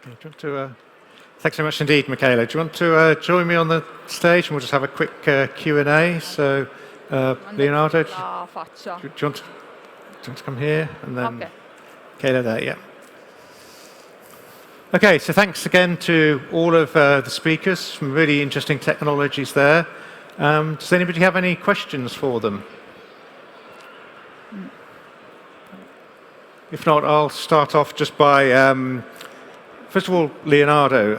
Okay, do you want to, thanks very much indeed, Micaela. Do you want to join me on the stage and we'll just have a quick Q&A? So, Leonardo, do you want to come here? And then Micaela there, yeah. Okay, so thanks again to all of the speakers, some really interesting technologies there. Does anybody have any questions for them? If not, I'll start off just by, first of all, Leonardo,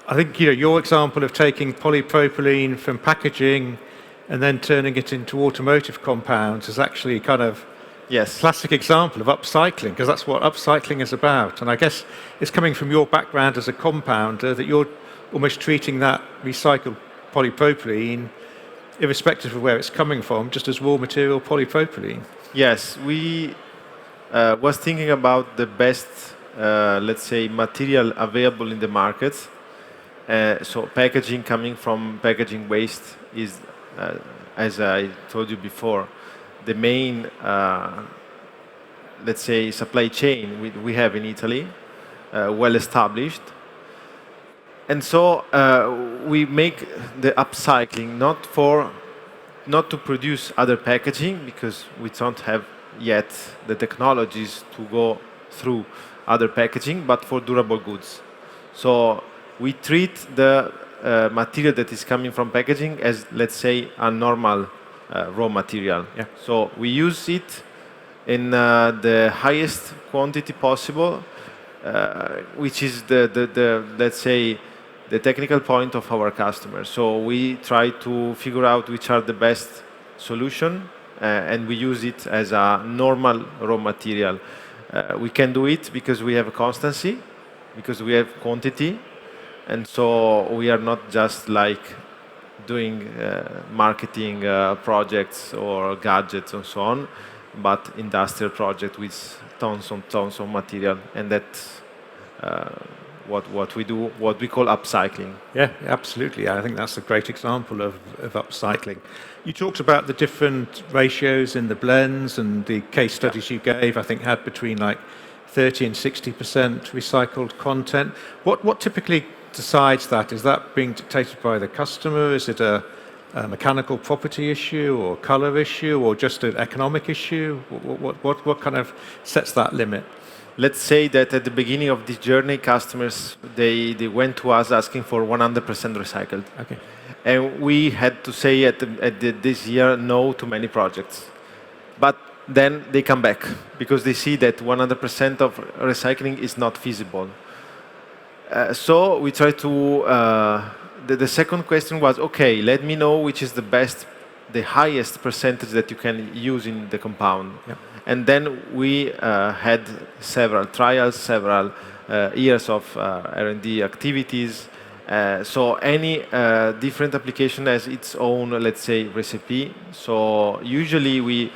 I think your example of taking polypropylene from packaging and then turning it into automotive compounds is actually kind of classic example of upcycling, because that's what upcycling is about. And I guess it's coming from your background as a compounder that you're almost treating that recycled polypropylene, irrespective of where it's coming from, just as raw material polypropylene. Yes, we was thinking about the best, let's say, material available in the market. So packaging coming from packaging waste is, as I told you before, the main, let's say, supply chain we have in Italy, well established. And so we make the upcycling not to produce other packaging, because we don't have yet the technologies to go through other packaging, but for durable goods. So we treat the material that is coming from packaging as, let's say, a normal raw material. Yeah. So we use it in the highest quantity possible, which is the let's say, the technical point of our customers. So we try to figure out which are the best solution, and we use it as a normal raw material. We can do it because we have a constancy, because we have quantity, and so we are not just like doing marketing projects or gadgets and so on, but industrial project with tons and tons of material, and that's what we do, what we call upcycling. Yeah, absolutely. I think that's a great example of upcycling. You talked about the different ratios in the blends, and the case studies you gave, I think, had between like 30 and 60% recycled content. What typically decides that? Is that being dictated by the customer? Is it a mechanical property issue or color issue or just an economic issue? What kind of sets that limit? Let's say that at the beginning of this journey, customers, they went to us asking for 100% recycled. Okay. And we had to say this year no to many projects. But then they come back because they see that 100% of recycling is not feasible. So we try to, the second question was, okay, let me know which is the highest percentage that you can use in the compound. Yeah. And then we had several trials, several years of R&D activities. So any different application has its own, let's say, recipe. So usually we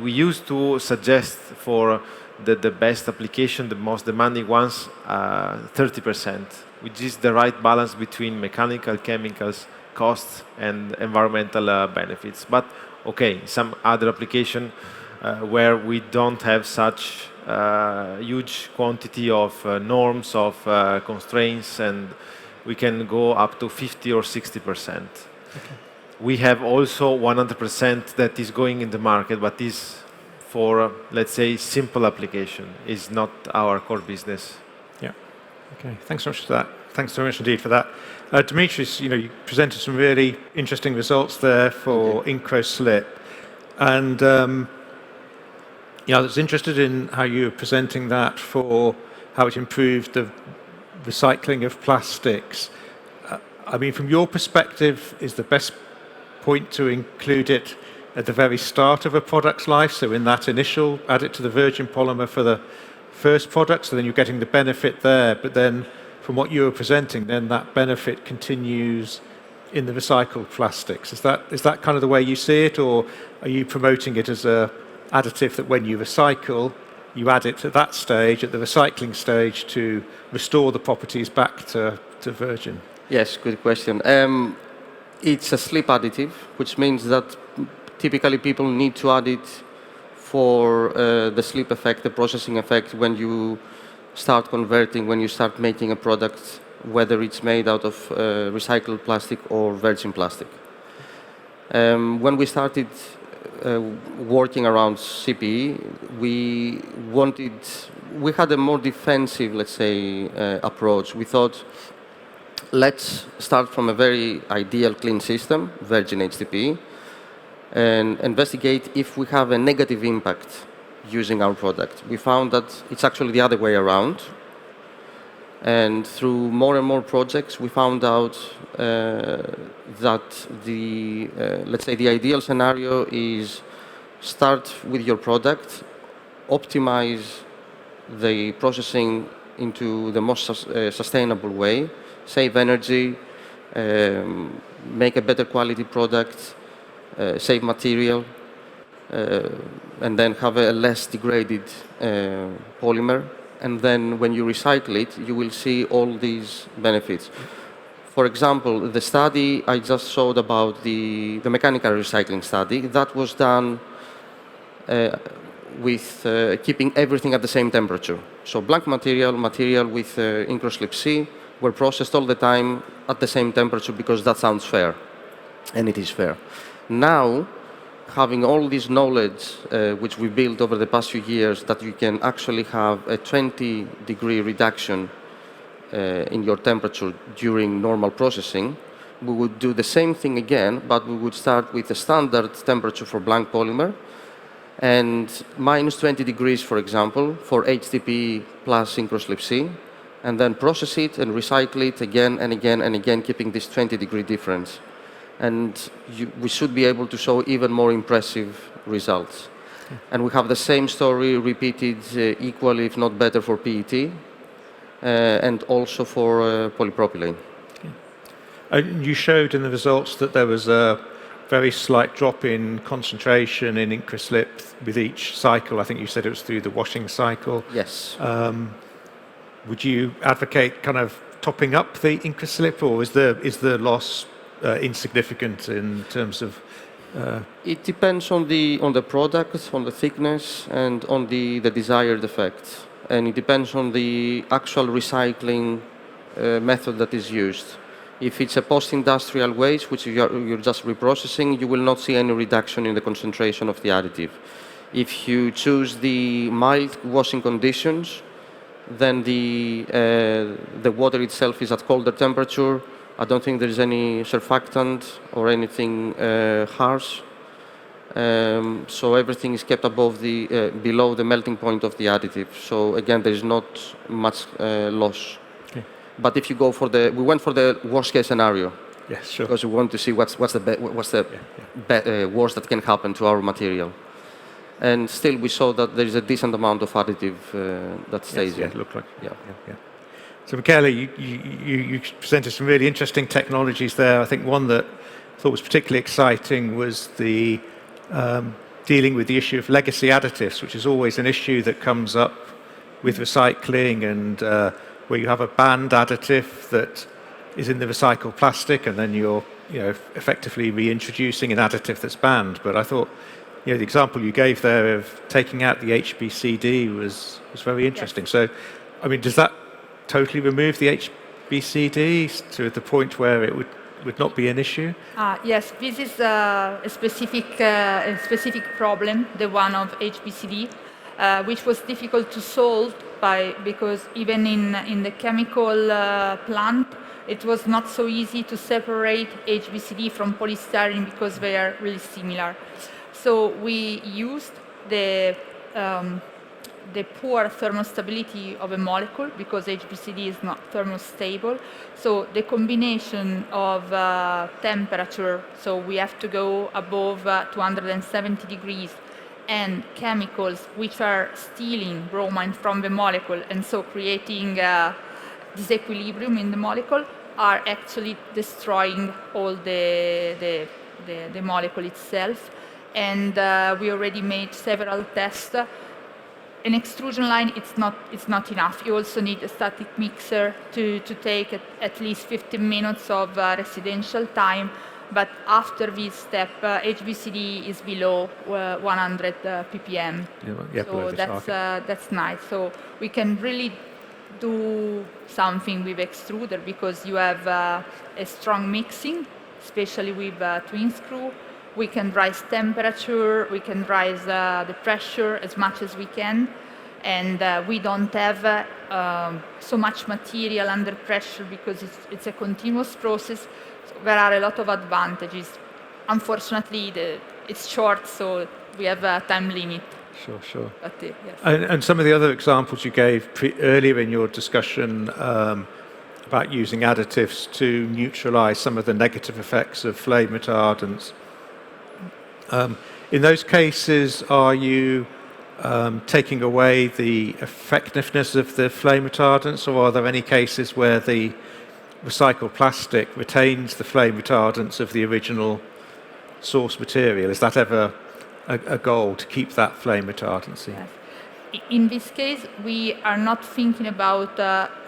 used to suggest for the best application, the most demanding ones, 30%, which is the right balance between mechanical, chemicals, costs, and environmental benefits. But okay, some other application where we don't have such huge quantity of norms, of constraints, and we can go up to 50 or 60%. Okay. We have also 100% that is going in the market, but is for, let's say, simple application. Is not our core business. Yeah. Okay. Thanks so much for that. Thanks very much indeed for that. Dimitris, you presented some really interesting results there for IncroSlip, and I was interested in how you were presenting that for how it improved the recycling of plastics. I mean, from your perspective, is the best point to include it at the very start of a product's life? So in that initial, add it to the virgin polymer for the first product, so then you're getting the benefit there. But then from what you were presenting, then that benefit continues in the recycled plastics. Is that kind of the way you see it, or are you promoting it as a additive that when you recycle, you add it at that stage, at the recycling stage, to restore the properties back to virgin? Yes, good question. It's a slip additive, which means that typically people need to add it for the slip effect, the processing effect, when you start converting, when you start making a product, whether it's made out of recycled plastic or virgin plastic. When we started working around CPE, we had a more defensive, let's say, approach. We thought, let's start from a very ideal clean system, virgin HDPE, and investigate if we have a negative impact using our product. We found that it's actually the other way around. And through more and more projects, we found out that let's say, the ideal scenario is start with your product, optimize the processing into the most sustainable way, save energy, make a better quality product, save material, and then have a less degraded polymer. And then when you recycle it, you will see all these benefits. For example, the study I just showed about the mechanical recycling study, that was done with keeping everything at the same temperature. So blank material with Incroslip C were processed all the time at the same temperature because that sounds fair, and it is fair. Now, having all this knowledge, which we built over the past few years, that you can actually have a 20-degree reduction in your temperature during normal processing, we would do the same thing again, but we would start with a standard temperature for blank polymer, and minus 20 degrees, for example, for HDPE plus Incroslip C, and then process it and recycle it again and again and again, keeping this 20-degree difference. And we should be able to show even more impressive results. Okay. And we have the same story repeated equally, if not better, for PET and also for polypropylene. Okay. You showed in the results that there was a very slight drop in concentration in Incroslip with each cycle. I think you said it was through the washing cycle. Yes. Would you advocate kind of topping up the Incroslip, or is the loss insignificant in terms of? It depends on the product, on the thickness, and on the desired effect, and it depends on the actual recycling method that is used. If it's a post-industrial waste, which you're just reprocessing, you will not see any reduction in the concentration of the additive. If you choose the mild washing conditions, then the water itself is at colder temperature. I don't think there is any surfactant or anything harsh. So everything is kept above below the melting point of the additive. So again, there is not much loss. Okay. But if you go we went for the worst case scenario. Yes, sure. Because we want to see what's the worst that can happen to our material. And still, we saw that there is a decent amount of additive that stays in. Yeah, it looked like. Yeah. So, Micaela, you presented some really interesting technologies there. I think one that I thought was particularly exciting was the dealing with the issue of legacy additives, which is always an issue that comes up with recycling, and where you have a banned additive that is in the recycled plastic, and then you're effectively reintroducing an additive that's banned. But I thought the example you gave there of taking out the HBCD was very interesting. Yes. So, I mean, does that totally remove the HBCD to the point where it would not be an issue? Yes, this is a specific problem, the one of HBCD, which was difficult to solve because even in the chemical plant, it was not so easy to separate HBCD from polystyrene because they are really similar. So we used the poor thermostability of a molecule because HBCD is not thermostable. So the combination of temperature, so we have to go above 270 degrees, and chemicals which are stealing bromine from the molecule and so creating disequilibrium in the molecule, are actually destroying all the molecule itself. And we already made several tests. An extrusion line, it's not enough. You also need a static mixer to take at least 15 minutes of residential time. but after this step, HBCD is below 100 ppm. Yeah, So below the target. that's nice. So we can really do something with extruder because you have a strong mixing, especially with twin screw. We can rise temperature, we can rise the pressure as much as we can, and we don't have so much material under pressure because it's a continuous process. So there are a lot of advantages. Unfortunately, it's short, so we have a time limit. Sure. But, yes. And some of the other examples you gave earlier in your discussion about using additives to neutralize some of the negative effects of flame retardants. In those cases, are you taking away the effectiveness of the flame retardants, or are there any cases where the recycled plastic retains the flame retardants of the original source material? Is that ever a goal to keep that flame retardancy? Yes. In this case, we are not thinking about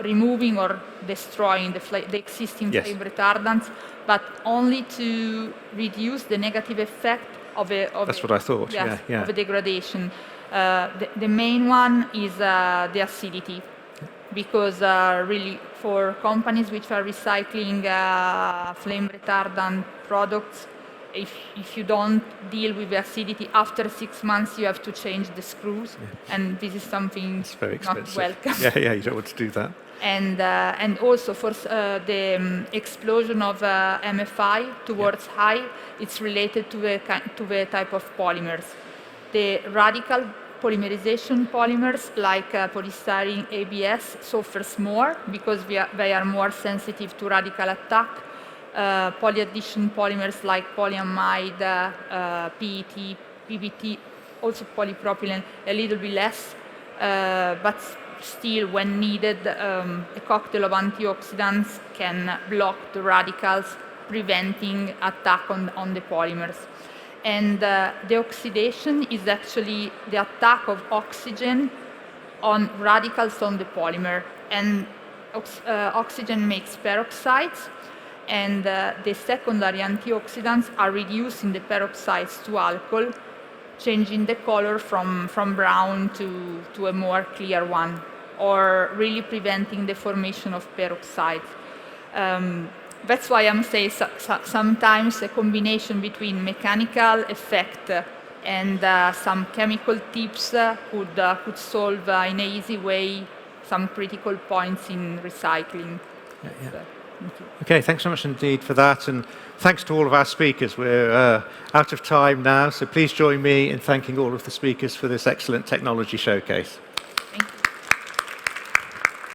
removing or destroying the existing Yes. flame retardants, but only to reduce the negative effect of That's what I thought. yes, Yeah. of a degradation. The main one is the acidity, because really for companies which are recycling flame retardant products, if you don't deal with the acidity after 6 months, you have to change the screws, and this is something It's very not expensive. welcome. Yeah, you don't want to do that. And also for the explosion of MFI towards high, it's related to the type of polymers. The radical polymerization polymers like polystyrene ABS suffers more because they are more sensitive to radical attack. Polyaddition polymers like polyamide, PET, PBT, also polypropylene, a little bit less, but still, when needed, a cocktail of antioxidants can block the radicals, preventing attack on the polymers. And the oxidation is actually the attack of oxygen on radicals on the polymer. And oxygen makes peroxides, and the secondary antioxidants are reducing the peroxides to alcohol, changing the color from brown to a more clear one, or really preventing the formation of peroxides. That's why I'm saying sometimes a combination between mechanical effect and some chemical tips could solve in an easy way some critical points in recycling. Yeah. So, thank you. Okay, thanks so much indeed for that, and thanks to all of our speakers. We're out of time now, so please join me in thanking all of the speakers for this excellent technology showcase.